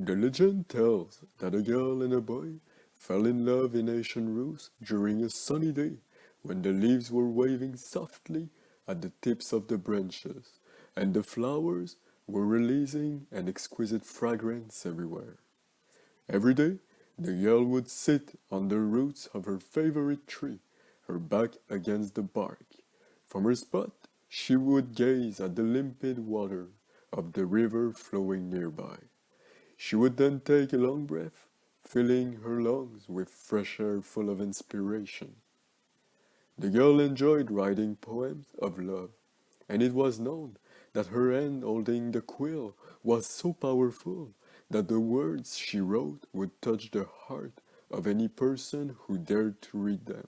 The legend tells that a girl and a boy fell in love in Asian roofs during a sunny day when the leaves were waving softly at the tips of the branches and the flowers were releasing an exquisite fragrance everywhere. Every day, the girl would sit on the roots of her favorite tree, her back against the bark. From her spot, she would gaze at the limpid water of the river flowing nearby. She would then take a long breath, filling her lungs with fresh air full of inspiration. The girl enjoyed writing poems of love, and it was known that her hand holding the quill was so powerful that the words she wrote would touch the heart of any person who dared to read them.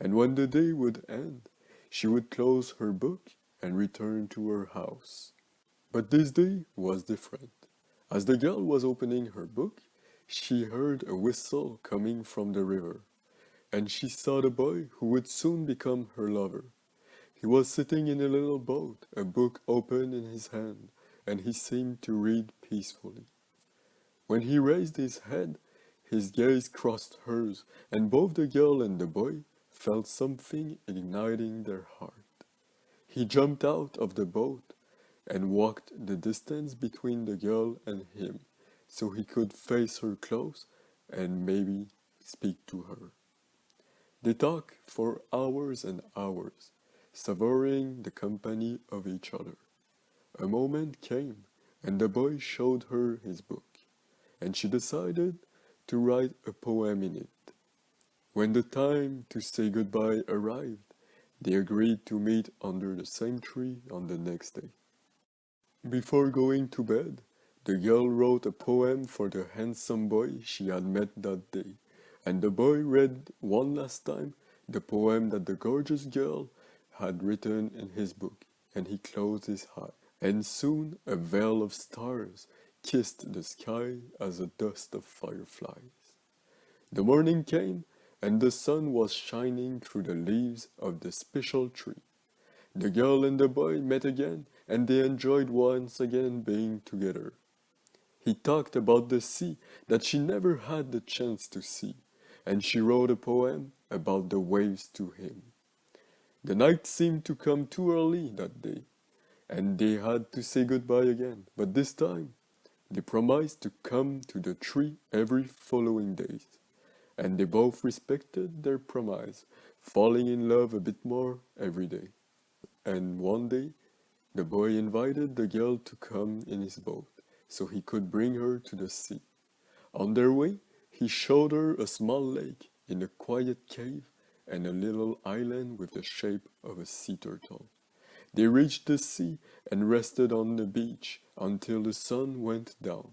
And when the day would end, she would close her book and return to her house. But this day was different. As the girl was opening her book, she heard a whistle coming from the river, and she saw the boy who would soon become her lover. He was sitting in a little boat, a book open in his hand, and he seemed to read peacefully. When he raised his head, his gaze crossed hers, and both the girl and the boy felt something igniting their heart. He jumped out of the boat and walked the distance between the girl and him, so he could face her close and maybe speak to her. They talked for hours and hours, savoring the company of each other. A moment came, and the boy showed her his book, and she decided to write a poem in it. When the time to say goodbye arrived, they agreed to meet under the same tree on the next day. Before going to bed, the girl wrote a poem for the handsome boy she had met that day, and the boy read one last time the poem that the gorgeous girl had written in his book, and he closed his eyes. And soon a veil of stars kissed the sky as a dust of fireflies. The morning came, and the sun was shining through the leaves of the special tree. The girl and the boy met again, and they enjoyed once again being together. He talked about the sea that she never had the chance to see, and she wrote a poem about the waves to him. The night seemed to come too early that day, and they had to say goodbye again, but this time they promised to come to the tree every following day, and they both respected their promise, falling in love a bit more every day. And one day, the boy invited the girl to come in his boat, so he could bring her to the sea. On their way, he showed her a small lake in a quiet cave and a little island with the shape of a sea turtle. They reached the sea and rested on the beach until the sun went down.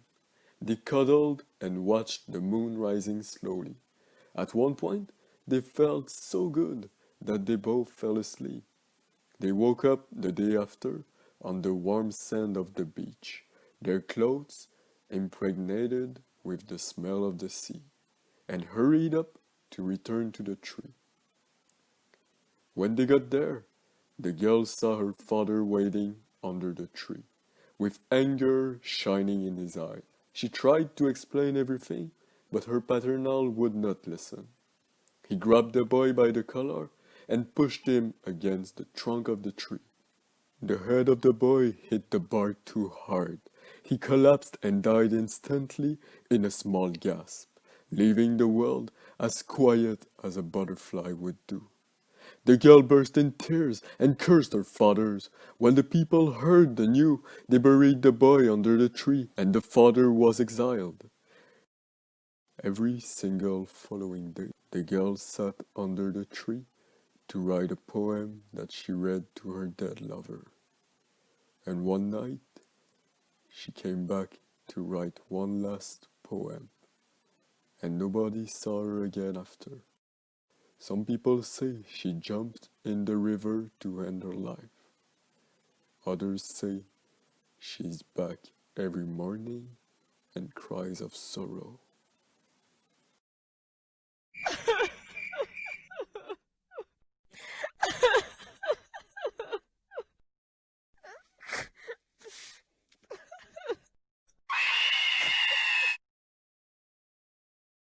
They cuddled and watched the moon rising slowly. At one point, they felt so good that they both fell asleep. They woke up the day after on the warm sand of the beach, their clothes impregnated with the smell of the sea, and hurried up to return to the tree. When they got there, the girl saw her father waiting under the tree, with anger shining in his eyes. She tried to explain everything, but her paternal would not listen. He grabbed the boy by the collar and pushed him against the trunk of the tree. The head of the boy hit the bark too hard. He collapsed and died instantly in a small gasp, leaving the world as quiet as a butterfly would do. The girl burst in tears and cursed her fathers. When the people heard the news, they buried the boy under the tree, and the father was exiled. Every single following day, the girl sat under the tree to write a poem that she read to her dead lover. And one night, she came back to write one last poem, and nobody saw her again after. Some people say she jumped in the river to end her life. Others say she's back every morning and cries of sorrow.